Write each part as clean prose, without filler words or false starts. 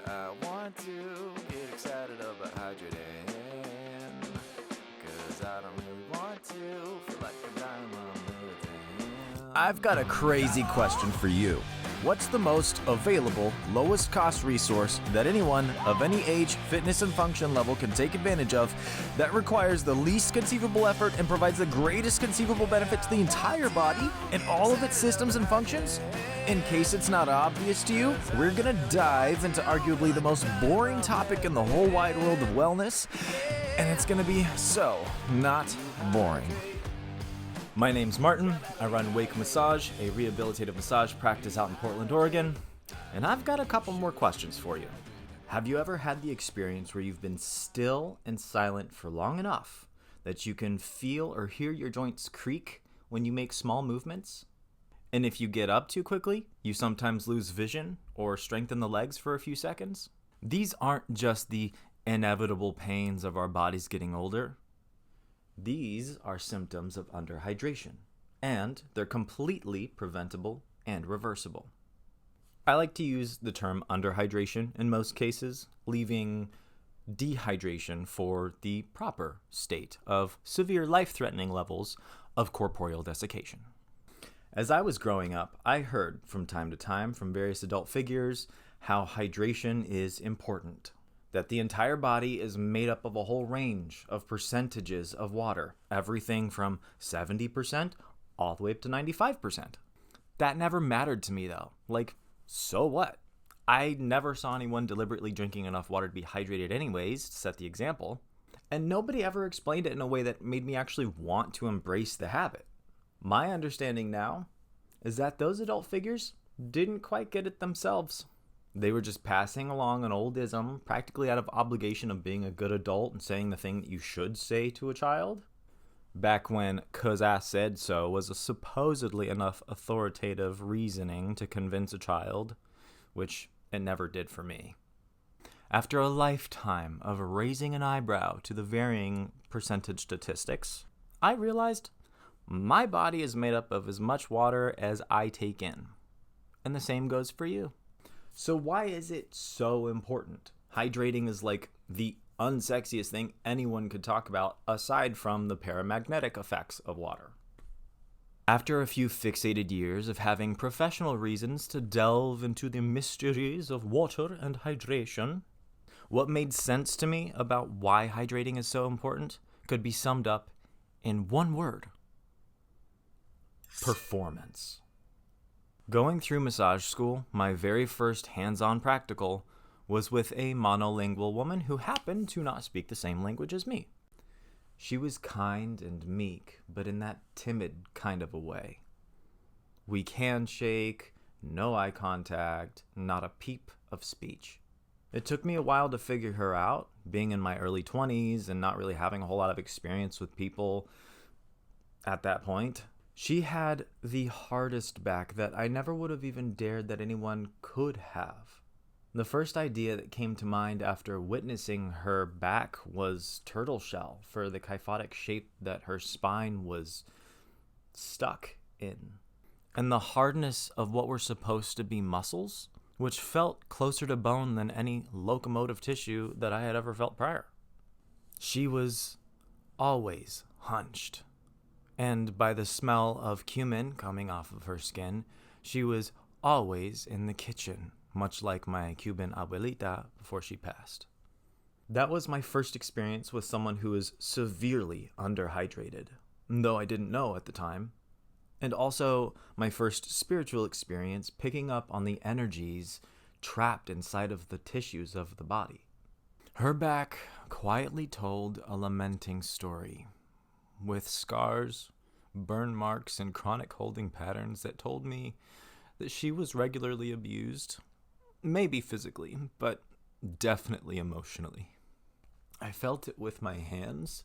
I want to get excited about hydrating, 'cause I don't really want to feel like I'm dying while I'm living. I've got a crazy question for you. What's the most available, lowest cost resource that anyone of any age, fitness, and function level can take advantage of that requires the least conceivable effort and provides the greatest conceivable benefit to the entire body and all of its systems and functions? In case it's not obvious to you, we're gonna dive into arguably the most boring topic in the whole wide world of wellness, and it's gonna be so not boring. My name's Martin. I run Wake Massage, a rehabilitative massage practice out in Portland, Oregon, and I've got a couple more questions for you. Have you ever had the experience where you've been still and silent for long enough that you can feel or hear your joints creak when you make small movements? And if you get up too quickly, you sometimes lose vision or strengthen the legs for a few seconds? These aren't just the inevitable pains of our bodies getting older. These are symptoms of underhydration, and they're completely preventable and reversible. I like to use the term underhydration in most cases, leaving dehydration for the proper state of severe life-threatening levels of corporeal desiccation. As I was growing up, I heard from time to time from various adult figures how hydration is important, that the entire body is made up of a whole range of percentages of water, everything from 70% all the way up to 95%. That never mattered to me though. Like, so what? I never saw anyone deliberately drinking enough water to be hydrated anyways, to set the example, and nobody ever explained it in a way that made me actually want to embrace the habit. My understanding now is that those adult figures didn't quite get it themselves. They were just passing along an old ism, practically out of obligation of being a good adult and saying the thing that you should say to a child. Back when "'cause I said so" was a supposedly enough authoritative reasoning to convince a child, which it never did for me. After a lifetime of raising an eyebrow to the varying percentage statistics, I realized my body is made up of as much water as I take in. And the same goes for you. So why is it so important? Hydrating is like the unsexiest thing anyone could talk about aside from the paramagnetic effects of water. After a few fixated years of having professional reasons to delve into the mysteries of water and hydration, what made sense to me about why hydrating is so important could be summed up in one word: performance. Going through massage school, my very first hands-on practical was with a monolingual woman who happened to not speak the same language as me. She was kind and meek, but in that timid kind of a way. Weak handshake, no eye contact, not a peep of speech. It took me a while to figure her out, being in my early 20s and not really having a whole lot of experience with people at that point. She had the hardest back that I never would have even dared that anyone could have. The first idea that came to mind after witnessing her back was turtle shell for the kyphotic shape that her spine was stuck in. And the hardness of what were supposed to be muscles, which felt closer to bone than any locomotive tissue that I had ever felt prior. She was always hunched. And by the smell of cumin coming off of her skin, she was always in the kitchen, much like my Cuban abuelita before she passed. That was my first experience with someone who was severely underhydrated, though I didn't know at the time. And also my first spiritual experience picking up on the energies trapped inside of the tissues of the body. Her back quietly told a lamenting story, with scars, burn marks, and chronic holding patterns that told me that she was regularly abused, maybe physically, but definitely emotionally. I felt it with my hands,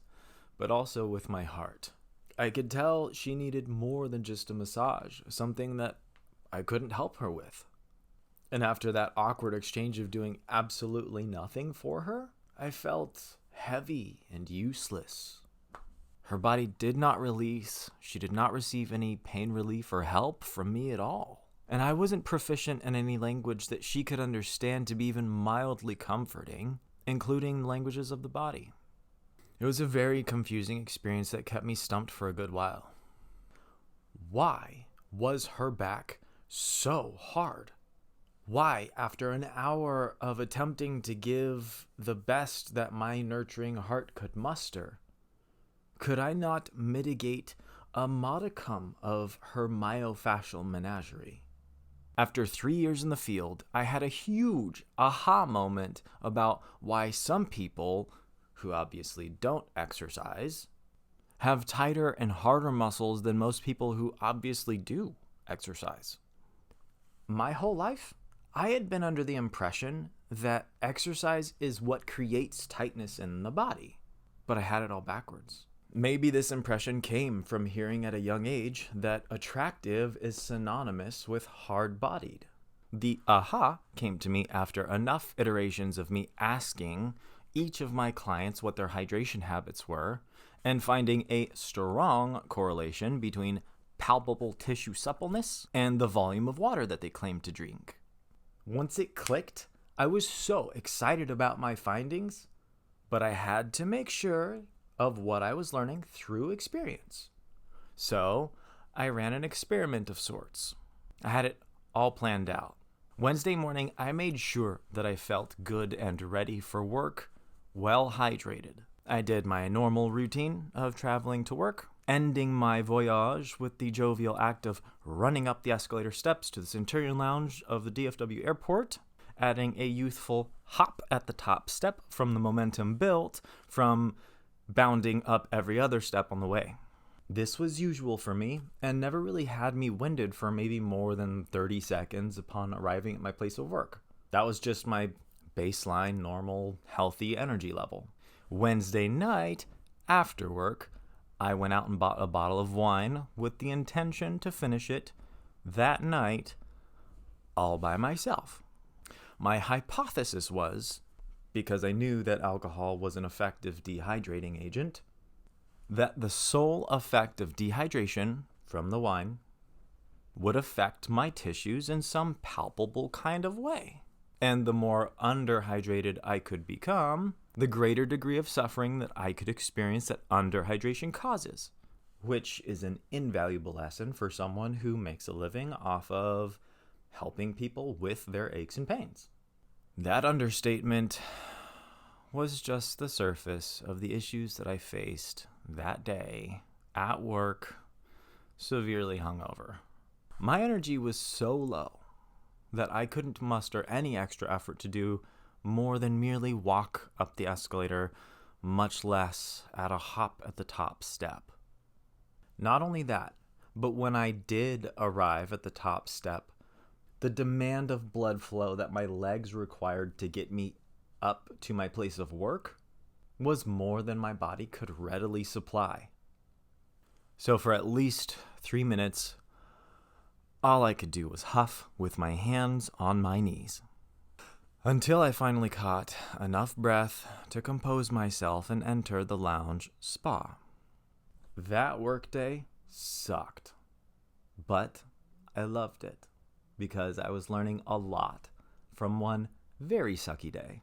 but also with my heart. I could tell she needed more than just a massage, something that I couldn't help her with. And after that awkward exchange of doing absolutely nothing for her, I felt heavy and useless. Her body did not release. She did not receive any pain relief or help from me at all. And I wasn't proficient in any language that she could understand to be even mildly comforting, including languages of the body. It was a very confusing experience that kept me stumped for a good while. Why was her back so hard? Why, after an hour of attempting to give the best that my nurturing heart could muster, could I not mitigate a modicum of her myofascial menagerie? After 3 years in the field, I had a huge aha moment about why some people, who obviously don't exercise, have tighter and harder muscles than most people who obviously do exercise. My whole life, I had been under the impression that exercise is what creates tightness in the body, but I had it all backwards. Maybe this impression came from hearing at a young age that attractive is synonymous with hard-bodied. The aha came to me after enough iterations of me asking each of my clients what their hydration habits were and finding a strong correlation between palpable tissue suppleness and the volume of water that they claimed to drink. Once it clicked, I was so excited about my findings, but I had to make sure of what I was learning through experience. So I ran an experiment of sorts. I had it all planned out. Wednesday morning, I made sure that I felt good and ready for work, well hydrated. I did my normal routine of traveling to work, ending my voyage with the jovial act of running up the escalator steps to the Centurion Lounge of the DFW airport, adding a youthful hop at the top step from the momentum built from bounding up every other step on the way. This was usual for me and never really had me winded for maybe more than 30 seconds upon arriving at my place of work. That was just my baseline, normal, healthy energy level. Wednesday night, after work, I went out and bought a bottle of wine with the intention to finish it that night all by myself. My hypothesis was, because I knew that alcohol was an effective dehydrating agent, that the sole effect of dehydration from the wine would affect my tissues in some palpable kind of way. And the more underhydrated I could become, the greater degree of suffering that I could experience that underhydration causes, which is an invaluable lesson for someone who makes a living off of helping people with their aches and pains. That understatement was just the surface of the issues that I faced that day at work, severely hungover. My energy was so low that I couldn't muster any extra effort to do more than merely walk up the escalator, much less at a hop at the top step. Not only that, but when I did arrive at the top step, the demand of blood flow that my legs required to get me up to my place of work was more than my body could readily supply. So for at least 3 minutes, all I could do was huff with my hands on my knees, until I finally caught enough breath to compose myself and enter the lounge spa. That workday sucked, but I loved it because I was learning a lot from one very sucky day,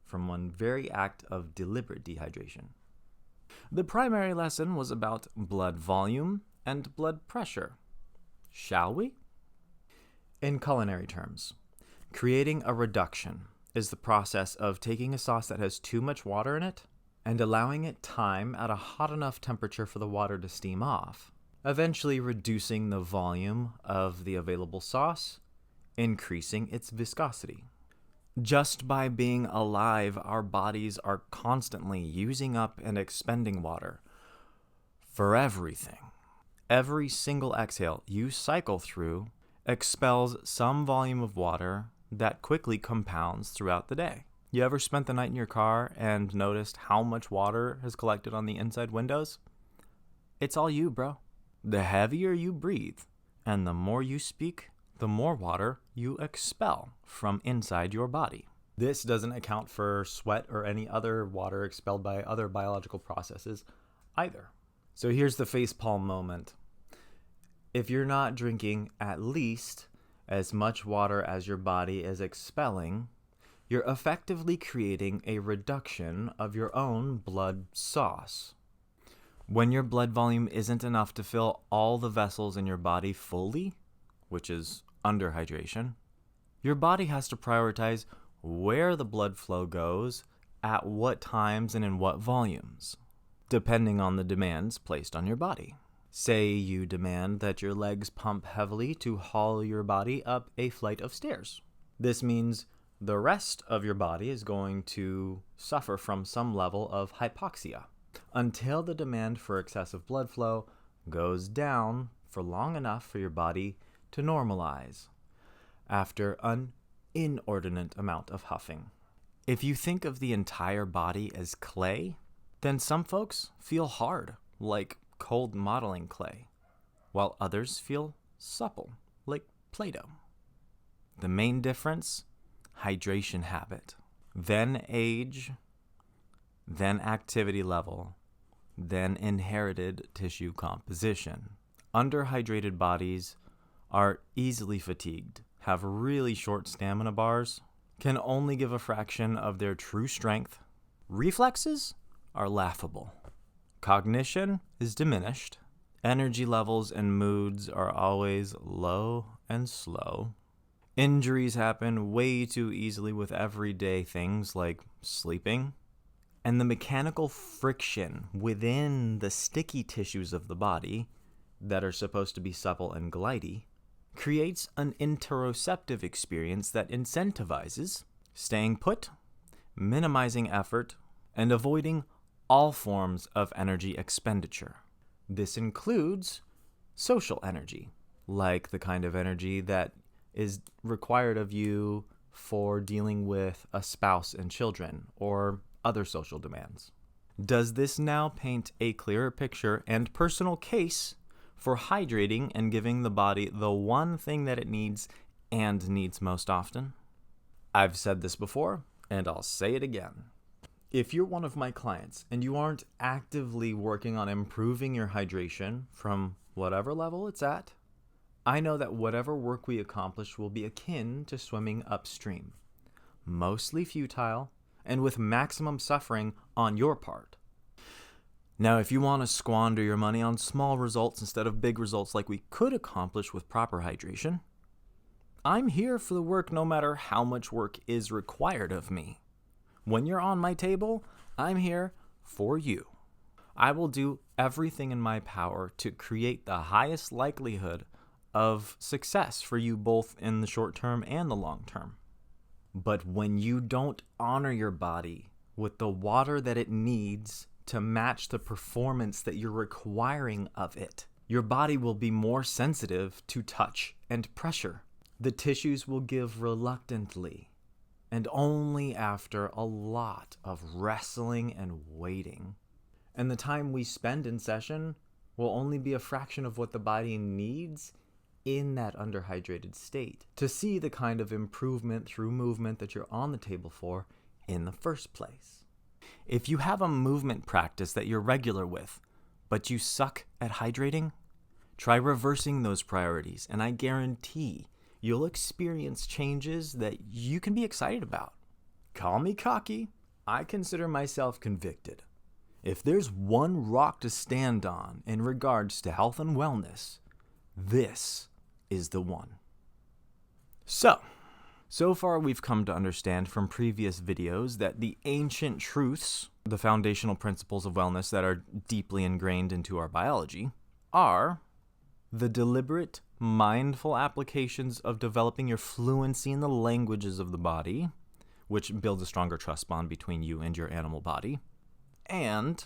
from one very act of deliberate dehydration. The primary lesson was about blood volume and blood pressure. Shall we? In culinary terms, creating a reduction is the process of taking a sauce that has too much water in it and allowing it time at a hot enough temperature for the water to steam off, eventually reducing the volume of the available sauce, increasing its viscosity. Just by being alive, our bodies are constantly using up and expending water for everything. Every single exhale you cycle through expels some volume of water that quickly compounds throughout the day. You ever spent the night in your car and noticed how much water has collected on the inside windows? It's all you, bro. The heavier you breathe and the more you speak, the more water you expel from inside your body. This doesn't account for sweat or any other water expelled by other biological processes either. So here's the facepalm moment. If you're not drinking at least as much water as your body is expelling, you're effectively creating a reduction of your own blood sauce. When your blood volume isn't enough to fill all the vessels in your body fully, which is underhydration, your body has to prioritize where the blood flow goes, at what times, and in what volumes, depending on the demands placed on your body. Say you demand that your legs pump heavily to haul your body up a flight of stairs. This means the rest of your body is going to suffer from some level of hypoxia until the demand for excessive blood flow goes down for long enough for your body to normalize after an inordinate amount of huffing. If you think of the entire body as clay, then some folks feel hard, like cold modeling clay, while others feel supple, like Play-Doh. The main difference? Hydration habit, then age, then activity level, then inherited tissue composition. Underhydrated bodies are easily fatigued, have really short stamina bars, can only give a fraction of their true strength. Reflexes are laughable. Cognition is diminished. Energy levels and moods are always low and slow. Injuries happen way too easily with everyday things like sleeping. And the mechanical friction within the sticky tissues of the body that are supposed to be supple and glidey creates an interoceptive experience that incentivizes staying put, minimizing effort, and avoiding all forms of energy expenditure. This includes social energy, like the kind of energy that is required of you for dealing with a spouse and children or other social demands. Does this now paint a clearer picture and personal case for hydrating and giving the body the one thing that it needs and needs most often? I've said this before, and I'll say it again. If you're one of my clients and you aren't actively working on improving your hydration from whatever level it's at, I know that whatever work we accomplish will be akin to swimming upstream, mostly futile and with maximum suffering on your part. Now, if you want to squander your money on small results instead of big results like we could accomplish with proper hydration, I'm here for the work no matter how much work is required of me. When you're on my table, I'm here for you. I will do everything in my power to create the highest likelihood of success for you both in the short term and the long term. But when you don't honor your body with the water that it needs to match the performance that you're requiring of it, your body will be more sensitive to touch and pressure. The tissues will give reluctantly, and only after a lot of wrestling and waiting. And the time we spend in session will only be a fraction of what the body needs in that underhydrated state to see the kind of improvement through movement that you're on the table for in the first place. If you have a movement practice that you're regular with, but you suck at hydrating, try reversing those priorities, and I guarantee you'll experience changes that you can be excited about. Call me cocky. I consider myself convicted. If there's one rock to stand on in regards to health and wellness, this is the one. So far we've come to understand from previous videos that the ancient truths, the foundational principles of wellness that are deeply ingrained into our biology, are the deliberate, mindful applications of developing your fluency in the languages of the body, which builds a stronger trust bond between you and your animal body, and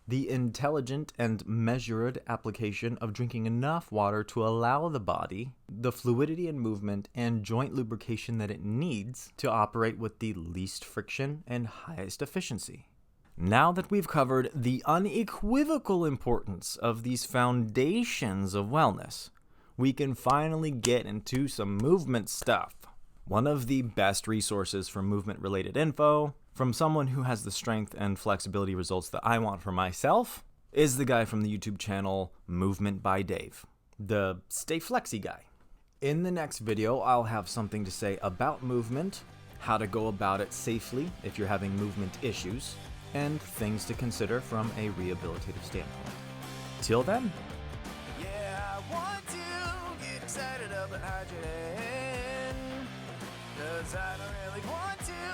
the intelligent and measured application of drinking enough water to allow the body the fluidity and movement and joint lubrication that it needs to operate with the least friction and highest efficiency. Now that we've covered the unequivocal importance of these foundations of wellness, we can finally get into some movement stuff. One of the best resources for movement-related info, from someone who has the strength and flexibility results that I want for myself, is the guy from the YouTube channel Movement by Dave, the Stay Flexy guy. In the next video, I'll have something to say about movement, how to go about it safely if you're having movement issues, and things to consider from a rehabilitative standpoint. Till then, Yeah, I want to get excited about hydrogen, 'cause I don't really want to